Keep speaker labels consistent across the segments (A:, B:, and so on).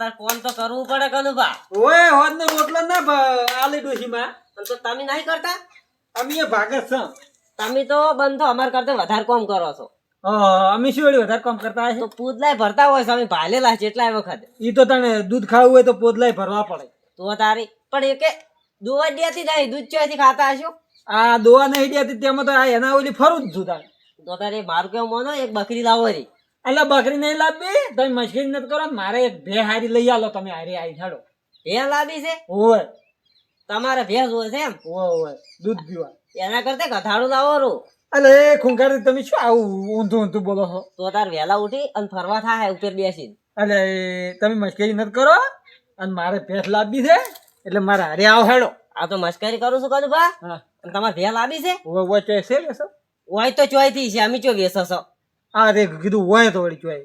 A: તાર ફોન તો કરવું પડે કનુભા.
B: ઓય હોદનો રોટલો ના આલે ડોશીમાં
A: પણ તો તમે નહીં કરતા.
B: અમે એ ભાગત છે.
A: તમે તો બંધો અમાર કરતા વધારે કામ કરો છો.
B: અમે શું વળી વધારે કામ કરતા હશે?
A: તો પૂતલાય ભરતા હોય છે અમે ભાલેલા છે એટલા વખત.
B: ઈ તો તને દૂધ ખાવું હોય તો પોદલાય ભરવા પડે.
A: તો તારી પણ એ કે દુવા દેતી નહીં દૂધ ચોથી ખાતા હશો.
B: આ દોવા નહીં દેતી તેમાં તો આ એના ઓલી ફરું જ છું તારે.
A: તો તારે મારું કેવું મોનો એક બકરી લાવો રી.
B: એટલે બકરી નહીં લાવવી તમે મશ્કરી નથી કરો. મારે એક ભે હારી લઈ આલો તમે હારી આવી છાડો.
A: ભેં લાવી છે
B: ઓય
A: તમારે ભેંસ હોય છે એમ.
B: ઓય દૂધ પીવા
A: એના કરતા ગધાડું લાવો રું.
B: અલે એ ખૂંખારી તમે શું આવું ઊંધું ઊંધું બોલો છો?
A: તો તાર વહેલા ઉઠી અને ફરવા થાય ઉપર બેસીને.
B: એટલે તમે મશ્કરી નથી કરો અને મારે ભેંસ લાવવી છે એટલે મારે હારે આવો હેડો.
A: આ તો મસ્કરી કરું છું કદું બા.
B: હા
A: અને તમારે ભેં લાવી છે
B: ઓય ચોય છે બેસો.
A: હોય તો ચોય થી છે અમે ચો વેસો છો.
B: આ રે કીધું હોય તો વળી ચોય.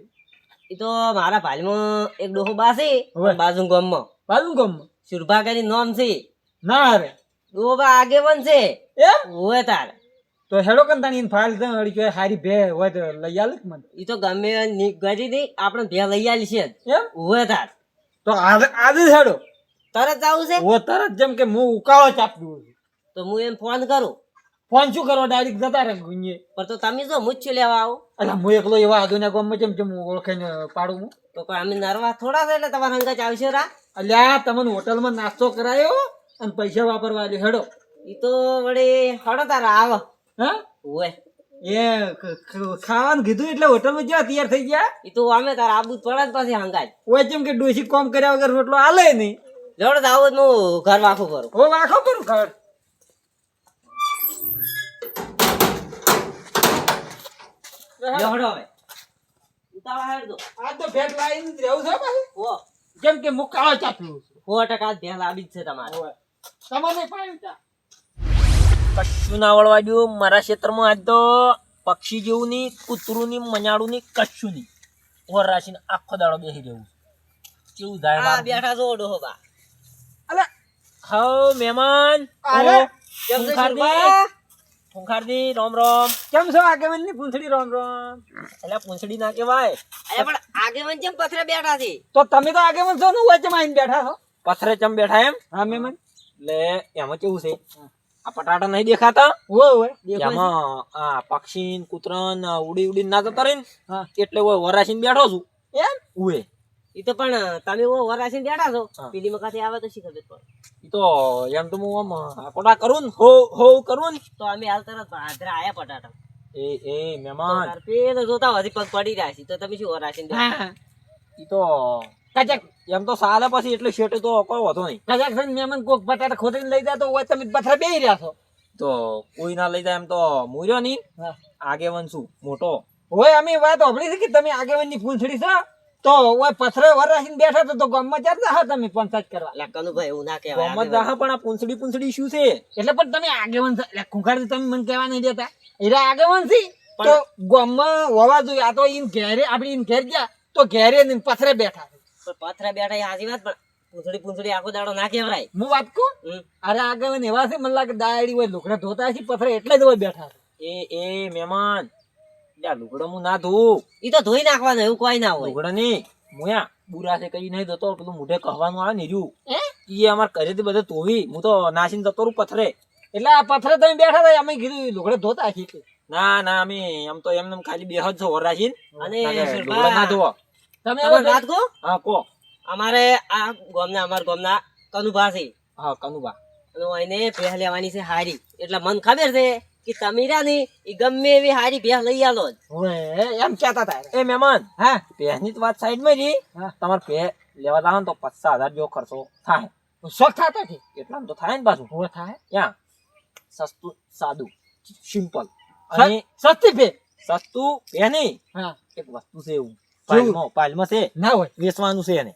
A: એ તો મારા ભાલમાં એક ડોહો બા છે
B: હોય.
A: બાજુ ગામમાં
B: બાજુ ગામમાં
A: સુરભા કરી નામ છે.
B: ના રે
A: ડોહો બા આગેવન છે
B: એમ
A: હોય તાર.
B: તો હેડો કન તાણી ફાઇલ દે વળી ચોય હારી ભે હોય તો લઈ આલે મને.
A: એ તો ગમે ગરી દઈ આપણે ભેં લઈ આલી છે
B: એમ
A: હોય તાર.
B: તો આજે જ હેડો.
A: તરત જવું છે
B: ઓ તરત જેમ કે હું ઉકાળો ચાપી
A: તો હું એમ ફોન કરું.
B: ફોન શું કરવા ડાયરેક્ટ જતા રહે ગુંજે.
A: પણ તો તમે જો મુચ્છું લેવા આવો
B: એટલે હું એકલો એવા આધુનિક ગામમાં જેમ જેમ ઓળખાઈને પાડું હું.
A: તો કોઈ અમે નરવા થોડા છે એટલે તમારા હંગા આવશે રા.
B: અલ્યા તમને હોટલમાં નાસ્તો કરાયો અને પૈસા વાપરવા દે હેડો.
A: એ તો વળી હડો તારા આવો
B: હા
A: હોય.
B: એ ખાવાનું કીધું એટલે હોટલમાં જ્યાં તૈયાર થઈ ગયા.
A: એ તો અમે તારા આબુ જ પડે જ પછી હંગાજ.
B: ઓય જેમ કે ડોસી કોમ કર્યા વગર રોટલો આલે નહીં.
A: જવડ આવું હું ઘર વાખું કરું.
B: ઓ વાખો કરું ખબર.
A: જવડો હવે ઉતાવળ હેડ દો.
B: આ તો ભેટ લાવીને જ રહેવું છે પાછું.
A: ઓ
B: જેમ કે હું કાળો ચાપ્યું છું.
A: 100% ભેં લાવી જ છે તમારે.
B: ઓય તમને પાડ્યું ચા.
C: કશું ના વળવા દો મારા ક્ષેત્રમાં. આજ તો પક્ષી જેવું નહીં, કૂતરું નહીં, મજાડું નહીં, કશું નહીં. ઓર રાશીને આખો દાડો બેસી રહેવું. કેવું જાય
A: આ
C: મારું?
A: બેઠા છો ડોહો બા.
B: અલે
C: હાઉ મહેમાન.
B: અરે,
A: કેમ છે
C: ખૂંખારદી,
A: સુરભા?
C: ખૂંખારદી, રોમ રોમ.
B: કેમ છો આગેવાનની પૂંછડી રોમ રોમ.
C: એટલે પૂંછડી ના કહેવાય,
A: અરે પણ આગેવાન કેમ પથરે બેઠા છે?
B: તો તમે તો આગેવાન છો ને વચ્ચે આવીને બેઠા છો.
C: પથરે ચમ બેઠા એમ.
B: હા મહેમાન.
C: એટલે એમાં કેવું છે, આ પટાટા નહીં દેખાતા
B: ઓય ઓય
A: દેખો છે.
C: એમાં આ પક્ષી ને કૂતરા ને ઉડી ઉડી ના જતા રહે ને
B: હા
C: એટલે ઓય વરાશીને બેઠો છું.
B: એમ
C: ઉએ
A: ઈ તો પણ તમે ઓ વરાસીને બેઠા છો.
C: હા.
A: પેલી મકાથી આવે તો શી ખબર પડે.
C: ઈ તો એમ તો હું આમ આકોટા કરું ને હો હો કરું ને.
A: તો અમે હાલ તરત ભાદરા આયા પટાટા.
C: એ મહેમાન,
A: તાર પેલો જોતા હજી પગ પડી રહ્યા છે તો તમે શું વરાસીને બેઠા?
B: હા
C: ઈ તો
B: કજાક
C: એમ તો સાલે પછી એટલે શેઠે તો કોઈ વાંધો નહીં.
B: કજાક છે મહેમાન કોક બટાટા ખોદીને લઈ જાય તો ઓય તમે પથરા બેહી રહ્યા છો.
C: તો કોઈ ના લઈ જાય એમ તો મૂર્યો નહીં.
B: હા
C: આગેવન છું મોટો.
B: ઓય અમે વાત સાંભળી છે કે તમે આગેવાનની પૂંછડી છો તો ઓય પથરે વરાસીને બેઠા તો ગામમાં ચાલતા હા તમે પંચાયત કરવા.
A: એટલે કનુભાઈ એવું ના કહેવાય.
C: ગમત જાહા પણ આ પૂંછડી શું છે?
B: એટલે પણ તમે આગેવાન છો એટલે ખુંખાડી તમે મને કહેવા નહીં દેતા. એરા આગેવાન છે તો ગામમાં હોવા જોઈએ. આ તો ઈન ઘેરે આપણે ઈન ઘેર ગયા તો ઘેરે ને પથરે બેઠા છે.
A: પણ પથરા બેઠા એ હાજી વાત પણ પૂંછડી આખો દાડો ના કહેવાય.
B: હું વાત કહું
A: હમ.
B: અરે આગેવાન એવા છે મને લાગે દાયડી હોય લુગડા ધોતા છે પથરે એટલે જ હોય બેઠા છે.
C: એ મહેમાન, લ્યા લુગડો હું ના ધોઉં.
A: ઈ તો ધોઈ નાખવાનું એવું કોઈ ના હોય.
C: લુગડા નહીં મુયા બુરા છે કઈ નહીં ધોતો. પેલું મોઢે કહેવાનું આવે ને રહ્યું
B: હે?
C: ઈ અમાર ઘરેથી બધે ધોવી. હું તો નાસીને જતો રહું પથરે.
B: એટલે આ પથરે તમે બેઠા હતા અમે કીધું લુગડા ધોતા છે એટલે.
C: ના અમે એમ તો એમને ખાલી બેહ જ છો વરાશીન.
A: અને
C: લુગડા ના ધોવા.
B: તમે
A: તમારે વાત કહો,
C: હા કો.
A: અમારે આ અમારા ગામના કનુભા છે
C: હા કનુબા.
A: અને એને ભેહ લેવાની છે હારી. એટલે મને ખબર છે કે તમે રહ્યા ને એ ગમે એવી હારી ભેહ લઈ આલો જ.
B: ઓય એમ કહેતા હતા.
C: એ મહેમાન,
B: હા
C: પહેની તો વાત સાઈડ માં રહી.
B: હા.
C: તમારે પે લેવા જાવ ને તો 50,000 જેવો ખર્ચો થાય.
B: શોખ થતા છે.
C: એટલામાં તો થાય ને પાછું.
B: હો થાય
C: ત્યાં સસ્તું સાદું સિમ્પલ અને
B: સસ્તી પે.
C: સસ્તું પે નહીં.
B: હા
C: એક વસ્તુ છે એવું પાલમાં છે,
B: ના હોય
C: વેચવાનું છે એને.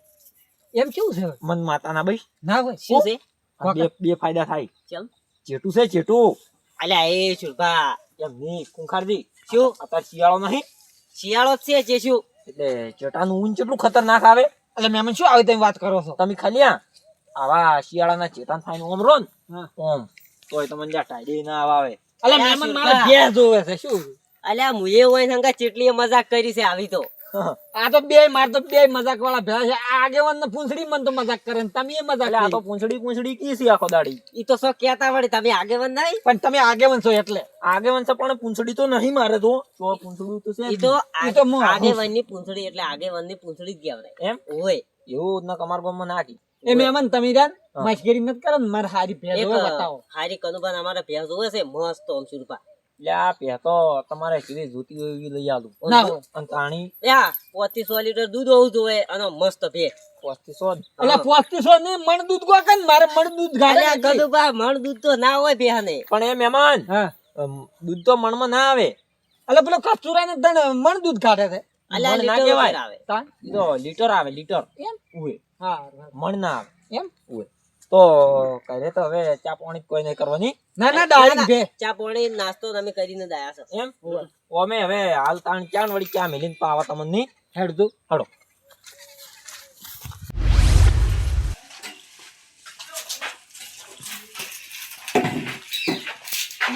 B: એમ કેવું છે
C: મન માતાના ભાઈ
B: ના હોય
A: શું છે?
C: આ બે ફાયદા થાય.
A: ચમ
C: જેટું છે જેટું
A: અલ્યા એ સુરભા
C: એમ નહીં ખૂંખારજી.
A: શું
C: અત્યારે શિયાળો નહીં
A: શિયાળો જ છે જે શું
C: એટલે ચેટાનું ઊન કેટલું ખતરનાક આવે.
B: એટલે મહેમાન શું આવે તમે વાત કરો છો.
C: તમે ખાલી આવા શિયાળાના ચેટાન થાય ઓમ રો ને
B: હા.
C: ઓમ તોય તમને જ્યાં ટાઈડી ના આવે.
B: એટલે
A: અલ્યા
B: મહેમાન
A: શું
B: મારે
A: બા?
B: ભેંસ જોવે છે શું.
A: અલ્યા મુએ હોય સંગા ચેટલી મજાક કરી છે આવી તો
B: આ તો બે માર તો બે મજાક વાળા ભેળા છે. આ આગેવાન ને પૂંછડી મન તો મજાક કરે ને તમે એ મજાક
C: એટલે આ તો
B: કરી.
C: પૂંછડી કી છે આખો દાડી.
A: ઈ તો શું કહેતા વળી તમે આગેવાન નહીં?
B: પણ તમે આગેવાન છો એટલે
C: આગેવાન છે પણ પૂંછડી તો નહીં મારે તો પૂંછડી તો છે
A: ઈ તો
B: ઈ તો હું
A: આગેવાનની પૂંછડી એટલે આગેવાનની પૂંછડી જ કહેવાય.
C: એમ
A: ઓય
C: એવું ના કમાર ગામમાં નાખી.
B: એ મહેમાન તમે જાન માછગીરી નથી કરો ને મારે હારી ભેળ
A: એક
B: હોય બતાવો.
A: હારી કનુભાઈ અમારે ભેંસ હોય છે મસ્ત ઓમસી રૂપા.
C: એટલે આ પે તો તમારે કેવી જોતી હોય એવી લઈ આલું.
B: ના હોય.
C: અને તાણી
A: યા 2500 લીટર દૂધ હોવું જોઈએ અને મસ્ત ભેંસ.
C: 2500
B: એટલે 2500 ને મણ દૂધ કો કે મારે મણ દૂધ ગાડે
A: અલ્યા કનુભા મણ દૂધ તો ના હોય ભેંસને.
C: પણ એ મહેમાન
B: હા
C: દૂધ તો મણમાં ના આવે.
B: એટલે પેલો કચુરા ને તને મણ દૂધ કાઢે છે.
A: અલ્યા
C: મણ ના
A: લીટર
C: કહેવાય.
A: ઉપર આવે.
B: તાન?
C: ઈ તો લીટર આવે લીટર.
B: એમ
C: ઉએ
B: હા
C: મણ ના આવે
B: એમ
C: ઉએ. તો કરે તો હવે ચા પાણી કોઈ નહીં કરવાની
B: ના ના ડાળી ભે
A: ચા પાણી નાસ્તો તમે કરીને દાયા છો.
C: એમ. અમે હવે હાલ તાણ ચાન વળી ચા મેલીને પાવા તમને
B: હેડ તું
C: હડો.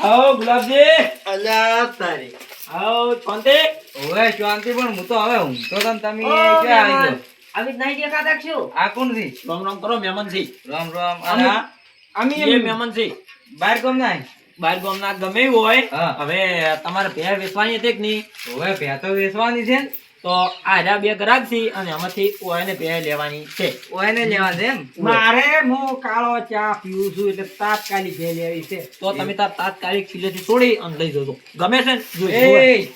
C: આવો ગુલાબજી.
D: અલ્યા તારી
C: આવો શાંતિ.
D: ઓવે શાંતિ પણ હું તો હવે ઊંઘતો તો ને તમે
A: ઓ,
D: ક્યાં આવી
A: મહેમાન.
D: ગયો
A: આવી જ નહીં દેખાતા કે શું?
D: આ કોણ થી
C: રામ રામ કરો મહેમાન છે.
D: રામ રામ
C: અમે-
D: અને
B: અમે
C: એ મહેમાન છે.
D: બાર કોમ ના
C: બાર ગામના ગમે એવું હોય
D: હા.
C: હવે તમારે ભેળ વેચવાની હતી કે નહીં
D: ઓવે ભે તો વેચવાની છે ને
C: તો આ રહ્યા બે ગ્રાહક છે અને આમાંથી ઓયને ભેળ લેવાની છે.
D: ઓય ને લેવા છે એમ
B: મારે હું કાળો ચા પીવું છું એટલે તાત્કાલિક ભે લેવી છે.
C: તો તમે તાર તાત્કાલિક સિલેથી છોડી અને લઈ જજો. ગમે છે ને જોઈ
D: એ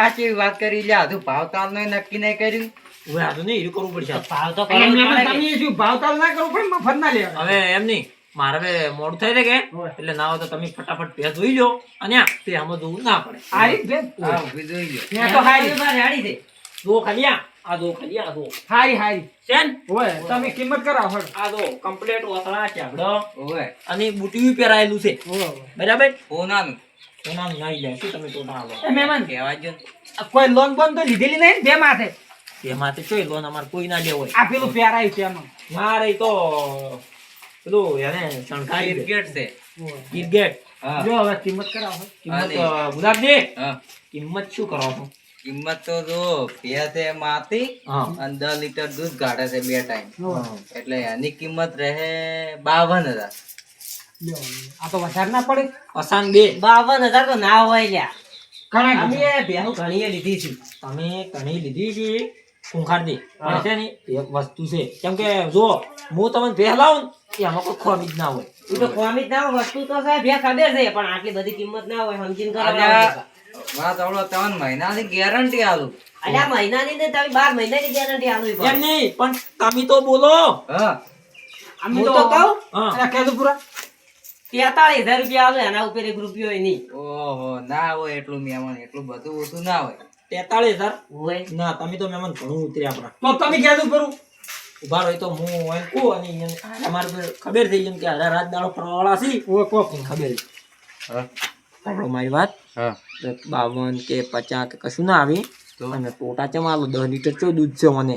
D: આ કેવી વાત કરી લ્યા તું ભાવતાલ નો નક્કી નહીં કર્યું
C: હવે આ તો નહીં હીરું કરવું પડશે.
A: ભાવ તો
B: એટલે
A: કરવો જ
B: મહેમાન
A: પડે કે.
B: તમે શું ભાવતાલ ના કરો પણ મફત ના લેવા.
C: હવે એમ નહીં મારે હવે મોડું થાય છે કે
B: હોય.
C: એટલે ના હોય તો તમે ફટાફટ ભેળ જોઈ લો અને આ તે આમાં જોવું ના પડે.
B: હારી ભે
D: હા ઊભી જોઈ લ્યો
B: ત્યાં તો હારી
A: કનુભા રેડી છે.
C: જો ખાલી આ જો ખાલી આ જો
B: હારી હારી
C: છે ને?
B: હોય તમે કિંમત કરાવો હડ
C: આ જો કમ્પ્લેટ ઓસળા ચાગડો
D: ઓવે
C: અને બુટીયું પહેરાયેલું છે
B: હોય
C: બરાબર.
D: હોનાનું
C: એના નાઈ જાય શું તમે તો ના આવો
B: એ મહેમાન
D: કહેવા જો
B: કોઈ લોન બોન તો લીધેલી નહીં ને બે માથે
C: એમાં તો ચોઈ લોન અમારે કોઈ ના લેવો હોય.
B: આ પેલું પહેરાયું છે એમાં
C: મારે તો પેલું એને શણગારી દે.
D: ક્રિકેટ છે
C: ક્રિકેટ.
D: હા
B: જો હવે કિંમત કરાવો
C: કિંમત
D: અને-
C: ગુલાબજી
D: હા
C: કિંમત શું કરો છો?
D: કિંમત તો જો ભે છે માતી
C: હા
D: અને 10 લીટર દૂધ કાઢે છે બે ટાઈમ
B: હોય.
D: એટલે એની કિંમત રહે 52,000
B: લ્યો, આ તો વધારે ના પડે
C: પસાન બે
A: 52,000 તો ના હોય લ્યા.
B: ઘણા
A: અમે
B: કીધા.
A: ભેહું ઘણીએ લીધી છે.
C: તમે ઘણી લીધી છે ખૂંખારની પણ છે ને એક વસ્તુ છે કેમ કે જો હું તમને ભેહ લાવું ને એમાં કોઈ ખોમી જ ના હોય.
A: ઈ તો કોમી જ ના હોય. વસ્તુ તો સાહેબ ભેં ખબર છે પણ આટલી બધી કિંમત ના હોય સમજીને કરો.
D: અલ્યા વાત આવડો 3 મહિનાની ગેરંટી આલું
A: અલ્યા મહિનાની ને તમે 12 મહિનાની ગેરંટી આપવી
C: એમ
A: પડે.
C: નહીં પણ તમે તો બોલો.
D: હા
B: અમે
A: હું
B: તો
A: તો કહું
C: હા
B: અરે કેદું પૂરા
A: 43,000 રૂપિયા આલો એના ઉપર એક રૂપિયો ય નહીં
D: ઓહો ના હોય એટલું મહેમાન એટલું બધું ઓછું ના હોય
C: 43,000
A: હોય.
C: ના તમે તો મહેમાન ઘણું ઉતર્યા આપણા.
B: તો તમે કેદું કરું
C: ઉભા રહો તો હું એમ કહું અને અમારે તો ખબર થઈ જેમ કે હારા રાત દાડો ફરવાવાળા છે
B: ઓ કોક
C: એને ખબર છે.
D: હા
C: સાંભળો મારી વાત
D: હા
C: 52 કે 50 કે કશું ના આવી
D: તો?
C: અને ટોટા ચમાલો 10 લીટર ચો દૂધ છે મને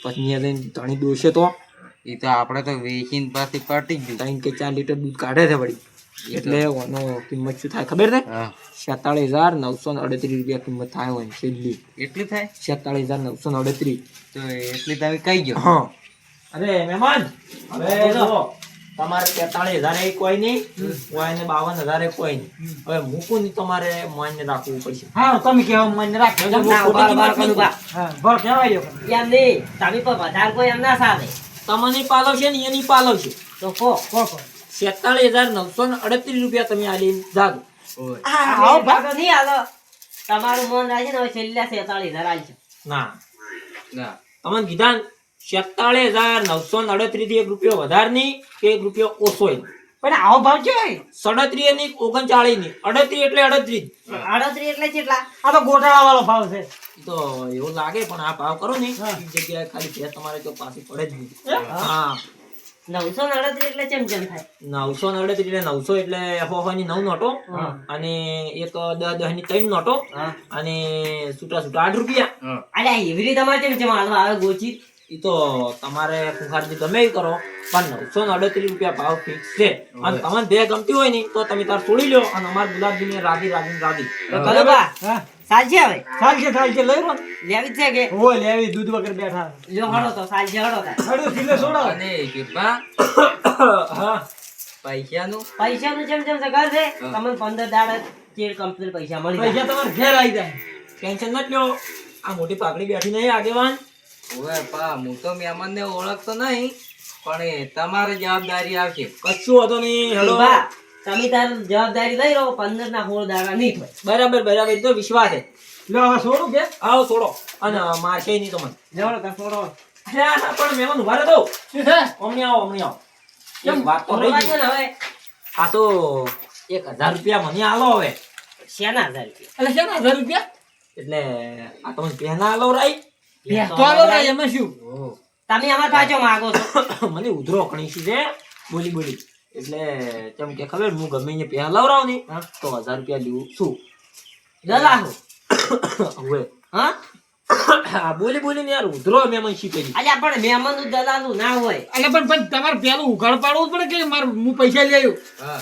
C: પછી અહીંયા લઈને ધણી દોશે તો
D: એ તો આપણે તો વેચીને પાછી પટી જ ગયું
C: 3 કે 4 લીટર દૂધ કાઢે છે વળી એટલે ઓનો કિંમત શું થાય ખબર છે
D: હા
C: 47,938 રૂપિયા કિંમત થાય હોય છેલ્લી
D: એટલું થાય
C: 47,938.
D: તો એટલી તમે કહી ગયો
C: હા અરે મહેમાન હવે જો તમારે 43,000 એ કોઈ નહીં હોય ને 52,000 એ કોઈ નહીં હવે મૂકું નહીં તમારે માન્ય રાખવું પડશે.
B: હા તમે કેવા મને રાખજો
C: જો
A: ના,
C: ખોટી
A: ઉભા,
C: કિંમત
A: ઉભા,
C: નહીં.
B: હા ભર કેવાય લ્યો
A: એમ નહીં તમે પણ વધારે કોઈ એમ ના સાધે
C: તમને પાલવશે ને એની પાલવશે.
A: તો કો
B: કોક
C: 47,938 રૂપિયા તમે આલીને જાગો.
D: ઓય
A: આવો ભાગો નહીં હાલો તમારું મન રાખે ને હવે છેલ્લા 46,000 આલજો.
C: ના
D: ના
C: તમને કીધા ને 47,938 થી 1 રૂપિયો વધારે નહીં કે 1 રૂપિયો ઓછો નહીં.
B: પણ આવો ભાવ કેવાય
C: 37 ની 39 ની 38 એટલે 38.
A: 38 એટલે કેટલા?
B: આ તો ગોટાળા વાળો ભાવ છે
C: ઈ તો એવું લાગે પણ આ ભાવ કરો ને
B: હા.
C: એ જગ્યાએ ખાલી ભેંસ તમારે તો પાછી પડે જ નહીં. હા
A: 938 એટલે ચેમ ચેમ થાય?
C: 938 એટલે 900 એટલે FOF ની 9 નોટો
A: હા.
C: અને એક 10 ની 3 નોટો
A: હા.
C: અને છૂટા છૂટા 8 રૂપિયા.
D: હા
A: અલ્યા એવી રીતે તમારે ચેમ ચેમ હાલવા આવે ગોચી?
C: ઈ તો તમારે ખુખારજી ગમે એ કરો પણ 938 રૂપિયા ભાવ ફિક્સ છે અને તમને બે ગમતી હોય ને તો તમે તાર છોડી લો અને અમારા ગુલાબજીને રાધી રાધી રાધી.
A: તો કલો બા
B: હા
A: ચાલશે હવે
B: ચાલશે લઈ રો
A: લેવી જ છે કે
B: હો લેવી દૂધ વગર બેઠા
A: લ્યો હળો તો ચાલશે હળો તાર.
B: હડો સિલે છોડાવો
D: અને કીધા
B: હા
D: પૈસાનું
A: પૈસાનું જેમ જેમ છે ઘર છે તમને 15 દાડા ચેડ કમ્પ્લીટ પૈસા મળી
B: પૈસા
A: જાય.
B: તમારે ઘેર આવી જાય
C: ટેન્શન ન લ્યો આ મોટી પાકડી બેઠી નહીં આગેવાન
D: ઓવે પા હું તો મહેમાનને ઓળખતો નહીં પણ એ તમારી જવાબદારી આવશે
C: કશું હતો નહીં હેડો
A: બા, તમે તાર જવાબદારી લઈ લો 15 ના 16 દાડા નહીં થાય.
C: બરાબર એ તો વિશ્વાસ છે
B: લો હવે છોડું કે
C: આવો છોડો અને મારશે નહીં તમને
A: લેવડો તાર છોડો.
C: અલ્યા, પણ મહેમાન ઉભા રહો
B: શું છે
C: અમને આવો એક વાત તો રહી
A: છોડવા
C: ગઈ.
A: છે ને હવે
C: આ તો 1000 રૂપિયા મને આલો હવે
A: શેના 1000 રૂપિયા?
B: એટલે છે ને 1000 રૂપિયા
C: એટલે આ તમને પહેલા આલો રાઈ
B: તો આલો રે એમાં શું
A: તમે અમાર પાછો માગો છો.
C: મને ઉધરો ઘણી છે બોલી એટલે તેમ કે ખબર હું ગમે અહીંયા પહેલા લવરાવ ને તો 1000 રૂપિયા લેવું શું
A: દલાલો.
C: હવે
A: હા
C: આ બોલી ને યાર ઉધરો મેમન શીખેલી
A: અલ્યા પણ મહેમાનનું દલાલું ના હોય.
B: એટલે પણ તમારે પેલું ઉઘાડ પાડવું પડે કે મારે હું પૈસા લઈ આવ્યો
D: હા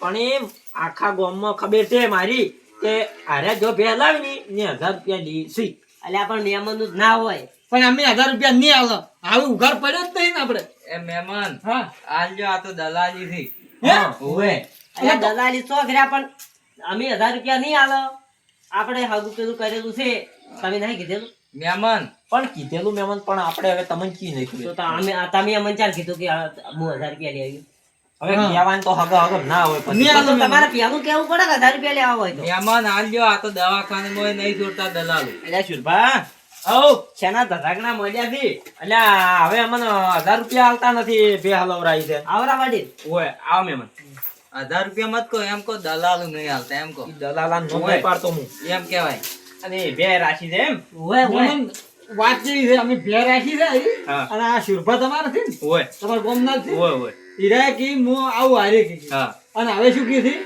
C: પણ એમ આખા ગામમાં ખબર છે મારી કે આરે જો પહેલા આવી ને 1000 રૂપિયા લીધી
A: અલ્યા પણ મહેમાનનું જ ના હોય.
B: પણ અમે 1000 રૂપિયા નહીં આલો હવે ઉઘાડ પડ્યો જ નહીં ને આપણે
D: એ મહેમાન
B: હા
D: આલજો આ તો દલાલી થી
B: હે
D: ઓવે
A: અલ્યા દલાલી સો કર્યા પણ અમે 1000 રૂપિયા નહીં આલો. આપણે હગું પેલું કરેલું છે તમે નહીં કીધેલું
D: મહેમાન
C: પણ કીધેલું મહેમાન પણ આપણે હવે તમને કી નહીં
A: તો
C: ખબર
A: તમે અમને ચાલ કીધું કે હું 1000 રૂપિયા લઈ આવ્યો.
C: હવે કહેવાનું તો હગા ના હોય પછી
B: નહીં આલો
A: તો તમારે પેલું કેવું પડે કે 1000 રૂપિયા લેવા હોય તો.
D: મહેમાન આલજો આ તો દવાખાનામાં નહીં જોડતા દલાલો
C: એટલે શુરભા
A: શેના ધધાકણા મળ્યા છે
C: એટલે હવે અમને 1000 રૂપિયા આલતા નથી બે હલવરાઈ છે
A: આવરા વાડી.
C: ઓય આવ મહેમાન
D: 1000 રૂપિયા મત કહો એમ કહો દલાલો નહીં હાલતા એમ કહો
C: ઈ દલાલા નો નહીં પાડતો હું
D: એમ કેવાય
C: અને બે રાશિ છે એમ
A: ઓય ઓય
B: મહેમાન, વાત જેવી છે અમે ભેર રાખી છે
C: હા.
B: અને આ શુરભા તમારા છે ને
C: ઓય
B: તમારા ગામના છે
C: ઓય
B: હીરા કી હું આવું હારે કી
C: હા
B: અને હવે શું કીધી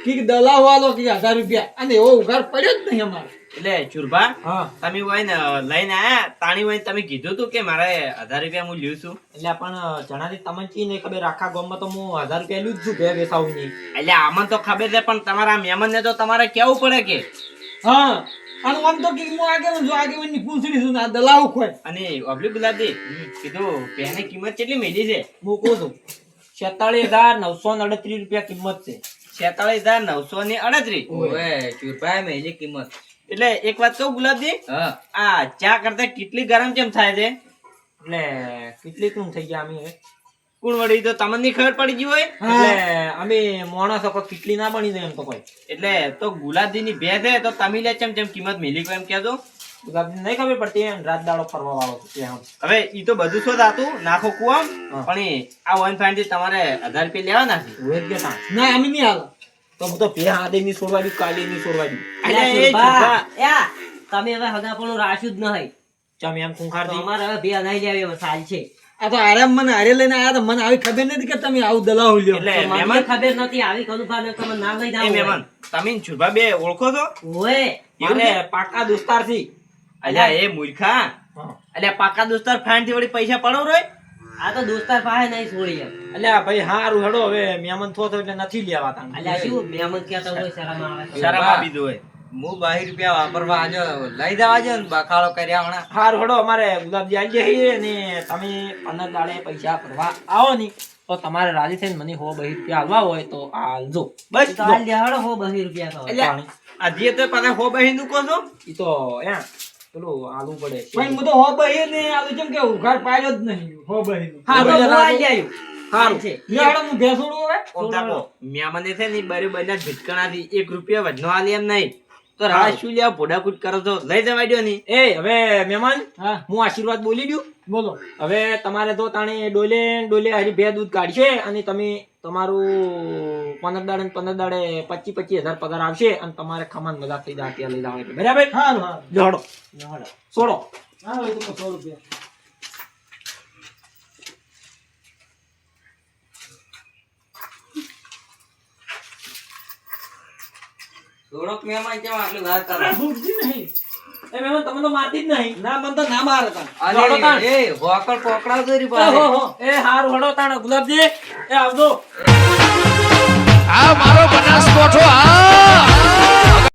B: કે દલાવ વાળો કે 1000 રૂપિયા અને એવો ઉઘાડ પડ્યો જ નહીં અમારે
C: એટલે શુરભા
B: હા
C: તમે હોય ને લઈને આયા તાણી હોય તમે કીધું તું કે મારે 1000 રૂપિયા હું લ્યું છું એટલે પણ જણાથી તમને કી નહીં ખબર આખા ગામમાં તો હું 1000 રૂપિયા લ્યું જ છું બે બેસાવું નહીં એટલે આમાં તો ખબર છે પણ તમારા મહેમાનને તો તમારે કેવું પડે કે
B: હા અને આમ તો કે હું આગળ જો આગળ ની પૂંછડી છું ને આ દલાવ ખોય
C: અને અબલી ગુલાબજી કીધું પેની કિંમત કેટલી મેલી છે હું કહું છું 46938 રૂપિયા કિંમત છે 46938
D: ઓવે ચૂરપાય મેલી કિંમત
C: એટલે એક વાત કહું ગુલાબજી
D: હા
C: આ ચા કરતા કેટલી ગરમ કેમ થાય છે એટલે કેટલી કેમ થઈ ગયા અમે હવે કુણ વળી તો તમને નહીં ખબર પડી ગઈ હોય એટલે અમે માણસો કોઈ કેટલી ના બની જાય એમ તો કોઈ એટલે તો ગુલાબજી ની ભે છે તો તમે લે ચમ કિંમત મિલી કોઈ એમ કહેજો ગુલાબજી નહીં ખબર પડતી એમ રાત દાડો ફરવા વાળો છે ત્યાં. હવે ઈ તો બધું શું થાતું નાખો કુવામ પણ આ 1 થી તમારે 1000 રૂપિયા લેવાના છે હોય જ કે
B: ના અમે નહીં હાલો
C: તો હું તો બે હાથે ની છોડવા દઉં કાલે ની છોડવા દઉં
A: અલ્યા
C: એટલે એ
A: શુરભા, યા, તમે હવે હગાપણું રાખ્યું જ નહીં.
C: ચમ એમ ખૂંખાર
A: તો અમારે હવે બે નહીં લેવી હવે સાલ છે.
B: આ તો આરામ મને હારે લઈને આયા તો મને આવી ખબર નથી કે તમે આવું દલાવ લ્યો
C: એટલે
A: તો મને
C: મહેમાન
A: ખબર નથી આવી કનુભાને તમે નામ લઈને
C: એ
A: આવો
C: મહેમાન તમે ને છુરભા બે ઓળખો છો
A: ઓય
C: એટલે પાકા દોસ્તાર થી અલ્યા એ મૂર્ખા અલ્યા પાકા દોસ્તાર ફાઈન થી વળી પૈસા પડો રોય
A: આ તો દોસ્તાર પાસે નહીં છોડી એમ.
C: અલ્યા ભાઈ હારું હેડો હવે મહેમાન થો તો એટલે નથી લેવા તાણ
A: અલ્યા શું મહેમાન કહેતા હોય શરમ આવે.
C: શરમ આપી દો હોય
D: હું 22 રૂપિયા વાપરવા આજો લઈ જવા જો ને બખાડો કર્યા હમણાં
C: હારું હેડો અમારે ગુલાબજી આવી જઈએ ને તમે 15 દાડે પૈસા ભરવા આવો ને તો તમારે રાજી થઈને મને 100 રૂપિયા આલવા હોય તો આલજો બસ
A: તો હાલ દેવાડો હો 20 રૂપિયા તો.
C: અલ્યા આ જે તો પાછા 100 બહી નું કહો છો ઈ તો યા પેલું આલવું પડે
B: પણ હું તો હો બહી ને આવું જેમ કે ઉઘાડ પાડ્યો જ નહીં હો બહી નું
A: આ તો
C: હારું
A: હું આલી આવ્યું.
C: હારું
A: છે.
B: લેવાડો હું ભેંસોડું હવે
C: ઓમ તાકો મ્યામને છે ને બરોબર ના ભટકણાથી 1 રૂપિયા વધનો આલી એમ નહીં તો રાહ શું લેવા ભોડાકૂટ કરો છો લઈ જવા દ્યો ની એ હવે મહેમાન
B: હા
C: હું આશીર્વાદ બોલી દઉં
B: બોલો
C: હવે તમારે તો તાણે ડોલે ને ડોલે હરી બે દૂધ કાઢશે અને તમે તમારું 15 દાડે ને 15 દાડે 25,000 પગાર આવશે અને તમારે ખમાન મજા થઈ જાય ત્યાં લઈ જાવ એટલે બરાબર
B: હારું હારું
C: જોડો
A: લેવાડો.
C: છોડો
B: હા હવે તો 100 રૂપિયા
D: થોડોક મહેમાન કેમ આટલી વાત કરો
B: ભૂખજી નહીં
C: એ મહેમાન તમે તો મારતી જ નહીં
B: ના મને તો ના મારે તા
C: જોડો તાણ.
D: અરે એ હોકળ પકડાવજો રી
C: એ
D: પાસે
C: હો હો એ હારું હડો તાણ ગુલાબજી એ આવજો